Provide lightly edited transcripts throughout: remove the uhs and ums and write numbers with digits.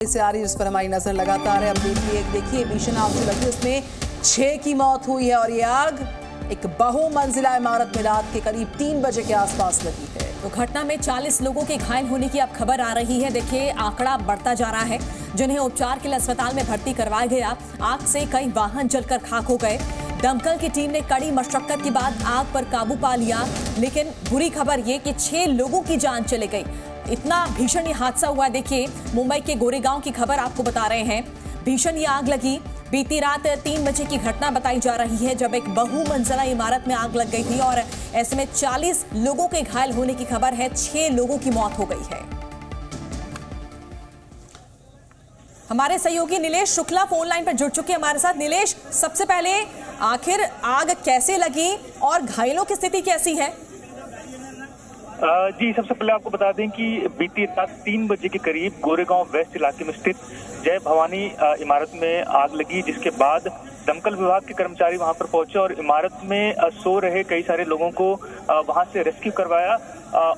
से आ रही, जिस पर हमारी नजर लगातार है। अब देखिए भीषण आग जो लगी उसमें 6 की मौत हुई है और ये आग एक बहुमंजिला इमारत में रात के करीब 3 बजे के आसपास लगी है। तो घटना में 40 लोगों के घायल होने की अब खबर आ रही है। देखिए आंकड़ा बढ़ता जा रहा है, जिन्हें उपचार के लिए अस्पताल में भर्ती करवाया गया। आग से कई वाहन जलकर खाक हो गए। दमकल की टीम ने कड़ी मशक्कत के बाद आग पर काबू पा लिया, लेकिन बुरी खबर ये कि 6 लोगों की जान चली गई। इतना भीषण ये हादसा हुआ। देखिए मुंबई के गोरेगांव की खबर आपको बता रहे हैं। भीषण ये आग लगी बीती रात 3 बजे की घटना बताई जा रही है, जब एक बहुमंजिला इमारत में आग लग गई थी और ऐसे में 40 लोगों के घायल होने की खबर है। 6 लोगों की मौत हो गई है। हमारे सहयोगी नीलेश शुक्ला फोन लाइन पर जुड़ चुके हैं हमारे साथ। नीलेश, सबसे पहले आखिर आग कैसे लगी और घायलों की स्थिति कैसी है? जी, सबसे पहले आपको बता दें कि बीती रात 3 बजे के करीब गोरेगांव वेस्ट इलाके में स्थित जय भवानी इमारत में आग लगी, जिसके बाद दमकल विभाग के कर्मचारी वहां पर पहुंचे और इमारत में सो रहे कई सारे लोगों को वहां से रेस्क्यू करवाया।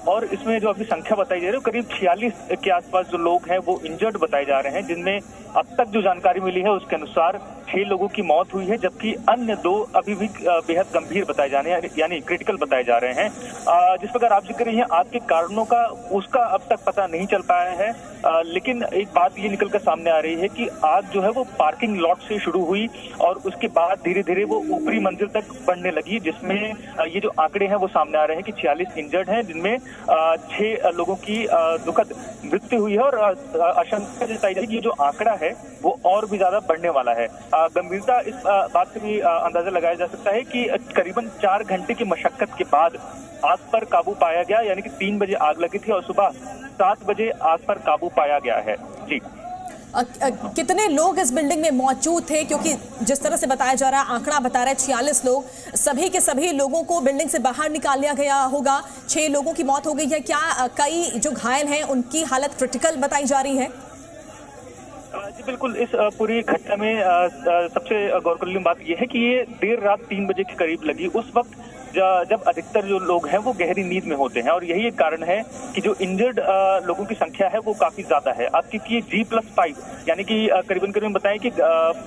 और इसमें जो अभी संख्या बताई जा रही है करीब 46 के आसपास जो लोग हैं वो इंजर्ड बताए जा रहे हैं, जिनमें अब तक जो जानकारी मिली है उसके अनुसार 6 लोगों की मौत हुई है, जबकि अन्य 2 अभी भी बेहद गंभीर बताए जा रहे हैं, यानी क्रिटिकल बताए जा रहे हैं। जिस प्रकार आप जिक्र रही हैं आग के कारणों का, उसका अब तक पता नहीं चल पाया है, लेकिन एक बात ये निकलकर सामने आ रही है कि आग जो है वो पार्किंग लॉट से शुरू हुई और उसके बाद धीरे धीरे वो ऊपरी मंजिल तक बढ़ने लगी, जिसमें ये जो आंकड़े हैं वो सामने आ रहे हैं कि 46 इंजर्ड हैं, जिनमें 6 लोगों की दुखद मृत्यु हुई है और आशंका जताई जाए कि ये जो आंकड़ा है वो और भी ज्यादा बढ़ने वाला है। गंभीरता इस बात से भी अंदाजा लगाया जा सकता है कि करीबन 4 घंटे की मशक्कत के बाद आग पर काबू पाया गया, यानी कि 3 बजे आग लगी थी और सुबह 7 बजे आग पर काबू पाया गया है। जी, कितने लोग इस बिल्डिंग में मौजूद थे? क्योंकि जिस तरह से बताया जा रहा है, आंकड़ा बता रहा है 46 लोग, सभी के सभी लोगों को बिल्डिंग से बाहर निकाल लिया गया होगा। 6 लोगों की मौत हो गई है। क्या कई जो घायल हैं उनकी हालत क्रिटिकल बताई जा रही है? जी बिल्कुल, इस पूरी घटना में सबसे गौरतलब बात यह है कि ये देर रात 3 बजे के करीब लगी। उस वक्त जब अधिकतर जो लोग हैं वो गहरी नींद में होते हैं और यही एक कारण है कि जो इंजर्ड लोगों की संख्या है वो काफी ज्यादा है। अब क्योंकि ये G+5 यानी कि करीबन बताएं कि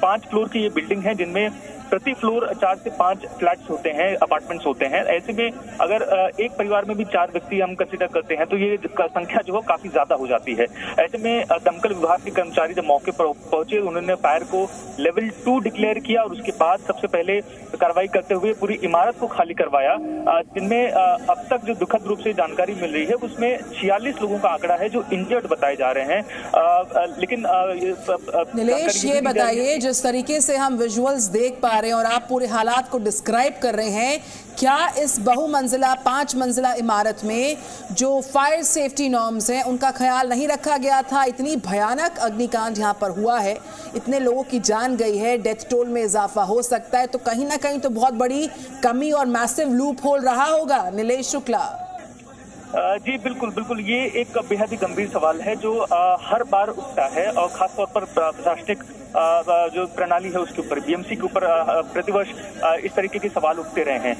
5 फ्लोर की ये बिल्डिंग है, जिनमें प्रति फ्लोर 4 से 5 फ्लैट्स होते हैं, अपार्टमेंट्स होते हैं। ऐसे में अगर एक परिवार में भी 4 व्यक्ति हम कंसिडर करते हैं तो ये संख्या जो है काफी ज्यादा हो जाती है। ऐसे में दमकल विभाग के कर्मचारी जब मौके पर पहुंचे, उन्होंने फायर को लेवल 2 डिक्लेयर किया और उसके बाद सबसे पहले कार्रवाई करते हुए पूरी इमारत को खाली करवाया, जिनमें अब तक जो दुखद रूप से जानकारी मिल रही है उसमें 46 लोगों का आंकड़ा है जो इंजर्ड बताए जा रहे हैं। लेकिन नीलेश, ये बताइए, जिस तरीके से हम विजुअल्स देख पा रहे हैं और आप पूरे हालात को डिस्क्राइब कर रहे हैं, क्या इस बहुमंजिला 5 मंजिला इमारत में जो फायर सेफ्टी नॉर्म्स हैं उनका ख्याल नहीं रखा गया था? इतनी भयानक अग्निकांड यहाँ पर हुआ है, इतने लोगों की जान गई है, डेथ टोल में इजाफा हो सकता है, तो कहीं ना कहीं तो बहुत बड़ी कमी और मैसिव लूप होल रहा होगा। नीलेश शुक्ला। जी बिल्कुल, ये एक बेहद ही गंभीर सवाल है जो हर बार उठता है और खासतौर पर प्रशासनिक जो प्रणाली है उसके ऊपर, बीएमसी के ऊपर प्रतिवर्ष इस तरीके के सवाल उठते रहे हैं।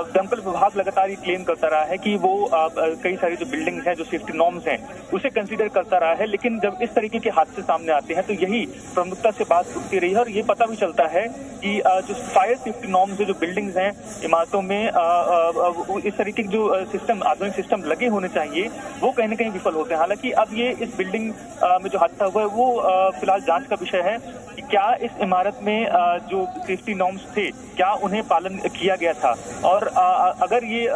दमकल विभाग लगातार ये क्लेम करता रहा है कि वो कई सारी जो बिल्डिंग्स हैं, जो सेफ्टी नॉर्म्स हैं, उसे कंसीडर करता रहा है, लेकिन जब इस तरीके के हादसे सामने आते हैं तो यही प्रमुखता से बात उठती रही है और ये पता भी चलता है कि जो फायर सेफ्टी नॉर्म्स है, जो बिल्डिंग्स हैं, इमारतों में इस तरीके के जो सिस्टम, आधुनिक सिस्टम लगे होने चाहिए, वो कहीं ना कहीं विफल होते हैं। हालांकि अब ये इस बिल्डिंग में जो हादसा हुआ है वो फिलहाल जांच का विषय है कि क्या इस इमारत में जो सेफ्टी नॉर्म्स थे क्या उन्हें पालन किया गया था, और अगर ये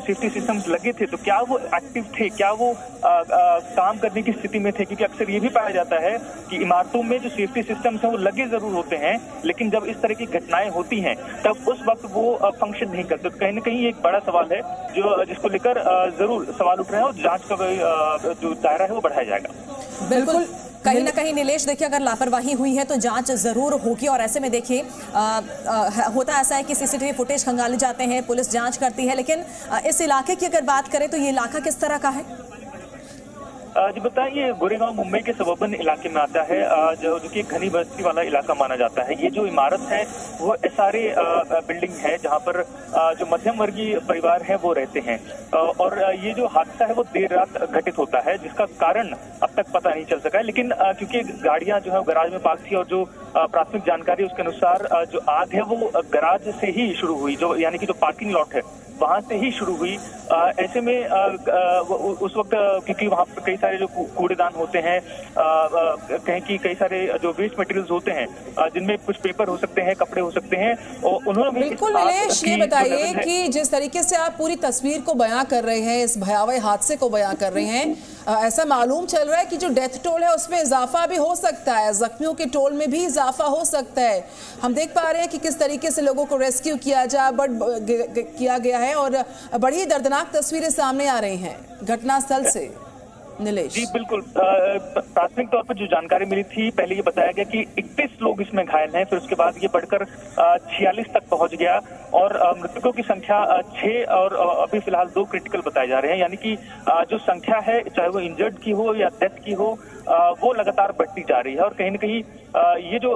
सेफ्टी सिस्टम्स लगे थे तो क्या वो एक्टिव थे, क्या वो काम करने की स्थिति में थे? क्योंकि अक्सर ये भी पाया जाता है कि इमारतों में जो सेफ्टी सिस्टम्स हैं वो लगे जरूर होते हैं, लेकिन जब इस तरह की घटनाएं होती हैं तब उस वक्त वो फंक्शन नहीं करते। तो कहीं ना कहीं एक बड़ा सवाल है जिसको लेकर जरूर सवाल उठ रहे हैं और जांच का जो दायरा है वो बढ़ाया जाएगा। बिल्कुल, कहीं ना कहीं नीलेश, देखिए अगर लापरवाही हुई है तो जांच जरूर होगी और ऐसे में देखिए होता ऐसा है कि सीसीटीवी फुटेज खंगाले जाते हैं, पुलिस जांच करती है, लेकिन इस इलाके की अगर बात करें तो ये इलाका किस तरह का है? जी बताएं, ये गोरेगांव मुंबई के सबर्बन इलाके में आता है, जो कि एक घनी बस्ती वाला इलाका माना जाता है। ये जो इमारत है वो एसआरए बिल्डिंग है, जहां पर जो मध्यम वर्गीय परिवार है वो रहते हैं। और ये जो हादसा है वो देर रात घटित होता है, जिसका कारण अब तक पता नहीं चल सका है। लेकिन क्योंकि गाड़ियां जो है गैराज में पार्क थी और जो प्राथमिक जानकारी उसके अनुसार जो आग है वो गैराज से ही शुरू हुई, जो यानी कि जो पार्किंग लॉट है वहां से ही शुरू हुई। ऐसे में उस वक्त क्योंकि वहां पर कई सारे जो कूड़ेदान होते हैं, कहें कि कई सारे जो वेस्ट मटेरियल्स होते हैं, जिनमें कुछ पेपर हो सकते हैं, कपड़े हो सकते हैं, और उन्होंने बिल्कुल नीलेश, ये बताइए कि जिस तरीके से आप पूरी तस्वीर को बयां कर रहे हैं, इस भयावह हादसे को बयां कर रहे हैं, ऐसा मालूम चल रहा है कि जो डेथ टोल है उसमें इजाफा भी हो सकता है, जख्मियों के टोल में भी इजाफा हो सकता है। हम देख पा रहे हैं कि किस तरीके से लोगों को रेस्क्यू किया गया है और बड़ी दर्दनाक तस्वीरें सामने आ रही हैं घटनास्थल से। नीलेश जी बिल्कुल, प्राथमिक तौर पर जो जानकारी मिली थी, पहले ये बताया गया कि 31 लोग इसमें घायल हैं, फिर उसके बाद ये बढ़कर 46 तक पहुंच गया और मृतकों की संख्या 6 और अभी फिलहाल 2 क्रिटिकल बताए जा रहे हैं। यानी कि जो संख्या है, चाहे वो इंजर्ड की हो या डेथ की हो, वो लगातार बढ़ती जा रही है। और कहीं न कहीं ये जो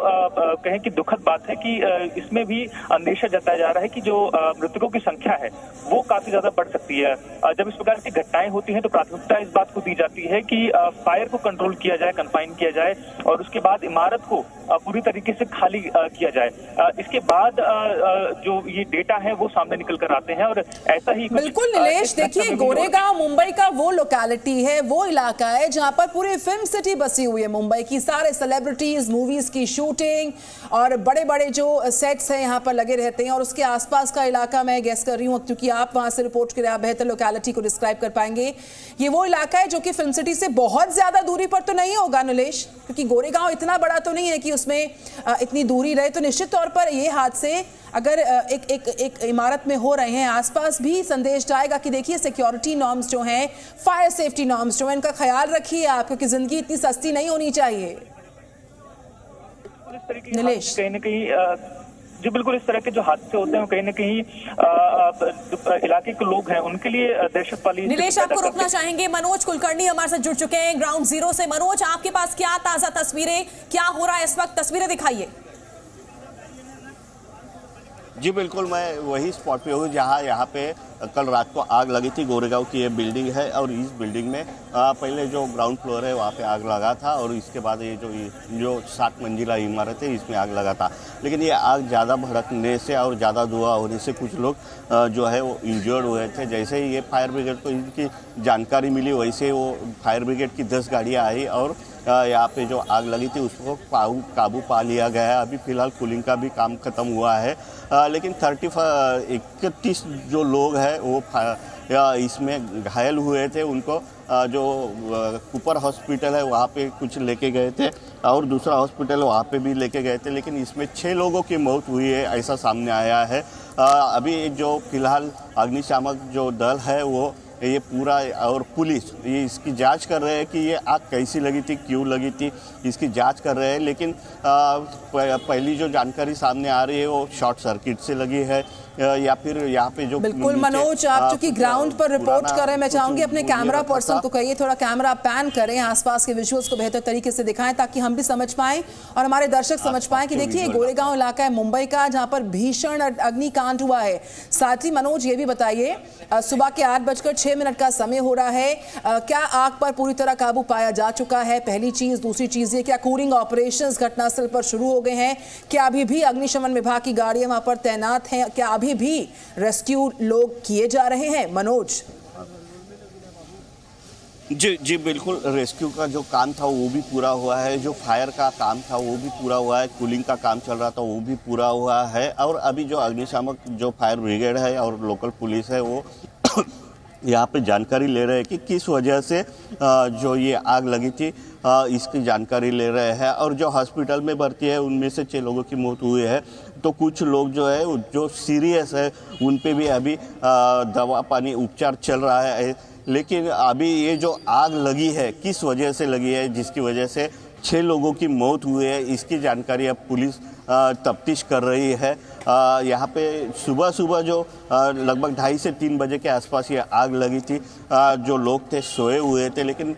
कहें कि दुखद बात है कि इसमें भी अंदेशा जताया जा रहा है कि जो मृतकों की संख्या है वो काफी ज्यादा बढ़ सकती है। जब इस प्रकार की घटनाएं होती हैं तो प्राथमिकता इस बात को दी जाती है कि फायर को कंट्रोल किया जाए, कन्फाइन किया जाए और उसके बाद इमारत को पूरी तरीके से खाली किया जाए। इसके बाद जो ये डेटा है वो सामने निकल कर आते हैं और ऐसा ही बिल्कुल नीलेश, देखिए गोरेगांव मुंबई का वो लोकेलिटी है, वो इलाका है जहां पर पूरी फिल्म सिटी बसी हुई है मुंबई की। सारे सेलिब्रिटीज, मूवीज की शूटिंग और बड़े बड़े जो सेट्स हैं यहाँ पर लगे रहते हैं और उसके आसपास का इलाका मैं गेस कर रही हूँ, क्योंकि आप वहां से रिपोर्ट कर रहे हैं, बेहतर लोकेलिटी को डिस्क्राइब कर पाएंगे। ये वो इलाका है जो कि फिल्म सिटी से बहुत ज्यादा दूरी पर तो नहीं होगा नीलेश, क्योंकि गोरेगांव इतना बड़ा तो नहीं है कि उसमें इतनी दूरी रहे। तो निश्चित तौर पर ये हादसे अगर एक इमारत में हो रहे हैं, आसपास भी संदेश जाएगा कि देखिए सिक्योरिटी नॉर्म्स जो हैं, फायर सेफ्टी नॉर्म्स जो हैं, इनका ख्याल रखिए आप, क्योंकि जिंदगी इतनी सस्ती नहीं होनी चाहिए। नीलेश कहीं न कहीं जी बिल्कुल, इस तरह के जो हादसे होते हैं कहीं न कहीं इलाके के लोग हैं उनके लिए दहशत वाली। नीलेश, आपको रोकना चाहेंगे, मनोज कुलकर्णी हमारे साथ जुड़ चुके हैं ग्राउंड जीरो से। मनोज, आपके पास क्या ताजा तस्वीरें, क्या हो रहा है इस वक्त, तस्वीरें दिखाइए। जी बिल्कुल, मैं वही स्पॉट पे हूँ जहाँ यहाँ पे कल रात को आग लगी थी। गोरेगांव की ये बिल्डिंग है और इस बिल्डिंग में पहले जो ग्राउंड फ्लोर है वहाँ पे आग लगा था और इसके बाद ये जो 7 मंजिला इमारत है इसमें आग लगा था। लेकिन ये आग ज़्यादा भड़कने से और ज़्यादा धुआं होने से कुछ लोग जो है वो इंजर्ड हुए थे। जैसे ही ये फायर ब्रिगेड को इनकी जानकारी मिली, वैसे वो फायर ब्रिगेड की 10 गाड़ियाँ आई और यहाँ पे जो आग लगी थी उसको काबू पा लिया गया है। अभी फ़िलहाल कूलिंग का भी काम ख़त्म हुआ है, लेकिन 31 जो लोग हैं वो इसमें घायल हुए थे। उनको जो कुपर हॉस्पिटल है वहाँ पे कुछ लेके गए थे और दूसरा हॉस्पिटल वहाँ पे भी लेके गए थे, लेकिन इसमें 6 लोगों की मौत हुई है, ऐसा सामने आया है। अभी जो फ़िलहाल अग्निशामक जो दल है वो ये पूरा और पुलिस ये इसकी जांच कर रहे हैं कि ये आग कैसी लगी थी, क्यों लगी थी, इसकी जांच कर रहे हैं। लेकिन पहली जो जानकारी सामने आ रही है वो शॉर्ट सर्किट से लगी है या फिर यहाँ पे जो बिल्कुल मनोज, आप चूंकि ग्राउंड पर रिपोर्ट कर रहे हैं, मैं चाहूंगी अपने कैमरा पर्सन को कहिए थोड़ा कैमरा पैन करें, आसपास के विजुअल्स को बेहतर तरीके से दिखाएं ताकि हम भी समझ पाएं और हमारे दर्शक समझ पाएं कि देखिए गोरेगांव इलाका है मुंबई का जहां पर भीषण अग्निकांड हुआ है। साथ ही मनोज ये भी बताइए, सुबह के 8:06 का समय हो रहा है, क्या आग पर पूरी तरह काबू पाया जा चुका है? पहली चीज। दूसरी चीज ये, क्या कूलिंग ऑपरेशंस घटनास्थल पर शुरू हो गए हैं? क्या अभी भी अग्निशमन विभाग की गाड़ियां वहां पर तैनात हैं? क्या अभी भी रेस्क्यू लोग किए जा रहे हैं? मनोज जी बिल्कुल, रेस्क्यू का जो काम था वो भी पूरा हुआ है, जो फायर का काम था वो भी पूरा हुआ है, कूलिंग का काम चल रहा था वो भी पूरा हुआ है और अभी जो अग्निशामक जो फायर ब्रिगेड है और लोकल पुलिस है वो यहाँ पे जानकारी ले रहे हैं कि किस वजह से जो ये आग लगी थी इसकी जानकारी ले रहे हैं। और जो हॉस्पिटल में भर्ती है उनमें से 6 लोगों की मौत हुई है, तो कुछ लोग जो है जो सीरियस है उन पे भी अभी दवा पानी उपचार चल रहा है। लेकिन अभी ये जो आग लगी है किस वजह से लगी है, जिसकी वजह से 6 लोगों की मौत हुई है, इसकी जानकारी अब पुलिस तफ्तीश कर रही है। यहाँ पे सुबह जो लगभग 2:30 से 3 बजे के आसपास ये आग लगी थी। जो लोग थे सोए हुए थे, लेकिन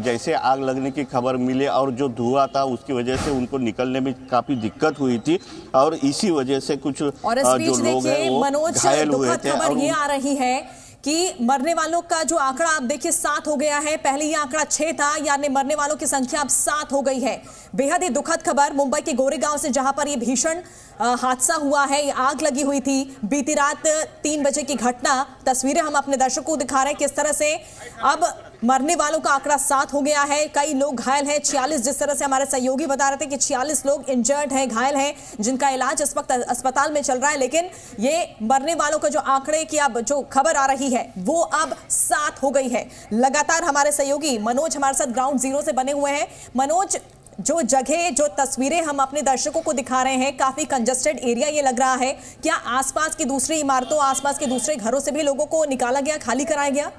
जैसे आग लगने की खबर मिली और जो धुआं था उसकी वजह से उनको निकलने में काफ़ी दिक्कत हुई थी और इसी वजह से कुछ और इस बीच जो लोग हैं वो मनोज, घायल हुए दुखद थे। खबर ये आ रही है कि मरने वालों का जो आंकड़ा आप देखिए 7 हो गया है। पहले ये आंकड़ा 6 था, यानी मरने वालों की संख्या अब 7 हो गई है। बेहद ही दुखद खबर मुंबई के गोरेगांव से, जहां पर ये भीषण हादसा हुआ है, आग लगी हुई थी। बीती रात 3 बजे की घटना। तस्वीरें हम अपने दर्शकों को दिखा रहे हैं किस तरह से अब मरने वालों का आंकड़ा 7 हो गया है। कई लोग घायल हैं, 46, जिस तरह से हमारे सहयोगी बता रहे थे कि 46 लोग इंजर्ड हैं, घायल हैं, जिनका इलाज इस वक्त अस्पताल में चल रहा है। लेकिन ये मरने वालों का जो आंकड़े की अब जो खबर आ रही है वो अब 7 हो गई है। लगातार हमारे सहयोगी मनोज हमारे साथ ग्राउंड जीरो से बने हुए हैं। मनोज, जो जगह, जो तस्वीरें हम अपने दर्शकों को दिखा रहे हैं, काफी कंजस्टेड एरिया ये लग रहा है। क्या आसपास की दूसरी इमारतों, आसपास के दूसरे घरों से भी लोगों को निकाला गया, खाली कराया गया?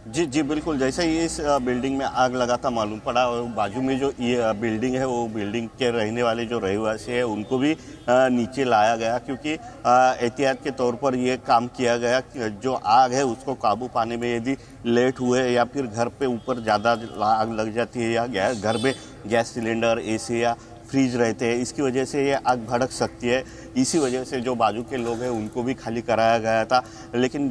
जी बिल्कुल, जैसे ही इस बिल्डिंग में आग लगा था मालूम पड़ा और बाजू में जो ये बिल्डिंग है वो बिल्डिंग के रहने वाले जो रहवासी है उनको भी नीचे लाया गया, क्योंकि एहतियात के तौर पर ये काम किया गया कि जो आग है उसको काबू पाने में यदि लेट हुए या फिर घर पे ऊपर ज़्यादा आग लग जाती है या घर में गैस सिलेंडर, एसी या फ्रीज रहते हैं, इसकी वजह से ये आग भड़क सकती है। इसी वजह से जो बाजू के लोग हैं उनको भी खाली कराया गया था। लेकिन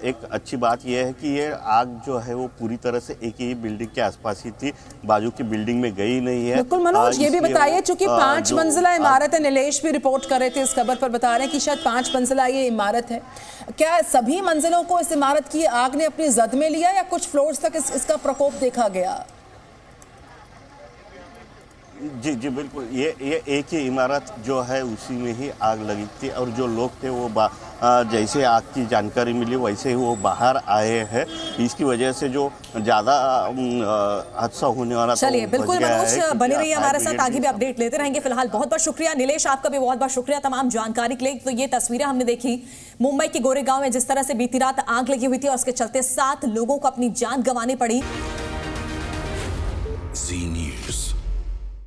एक अच्छी बात यह है कि ये आग जो है वो पूरी तरह से एक ही बिल्डिंग के आसपास ही थी, बाजू की बिल्डिंग में गई नहीं है। बिल्कुल मनोज, ये भी बताइए, चूंकि 5 मंजिला इमारत है, नीलेश भी रिपोर्ट कर रहे थे इस खबर पर, बता रहे हैं कि शायद 5 मंजिला ये इमारत है। क्या सभी मंजिलों को इस इमारत की आग ने अपनी जद में लिया या कुछ फ्लोर्स तक इसका प्रकोप देखा गया? जी बिल्कुल, ये एक ही इमारत जो है उसी में ही आग लगी थी और जो लोग थे वो जैसे आग की जानकारी मिली वैसे ही वो बाहर आए हैं। इसकी वजह से जो ज़्यादा हादसा होने वाला था। चलिए बिल्कुल मनोज, बने रहिए हमारे साथ, आगे भी अपडेट लेते रहेंगे। फिलहाल बहुत बहुत शुक्रिया। नीलेश, आपका भी बहुत बहुत शुक्रिया तमाम जानकारी के लिए। तो ये तस्वीरें हमने देखी मुंबई के गोरेगांव में, जिस तरह से बीती रात आग लगी हुई थी और उसके चलते 7 लोगों को अपनी जान गंवानी पड़ी। जी न्यूज़।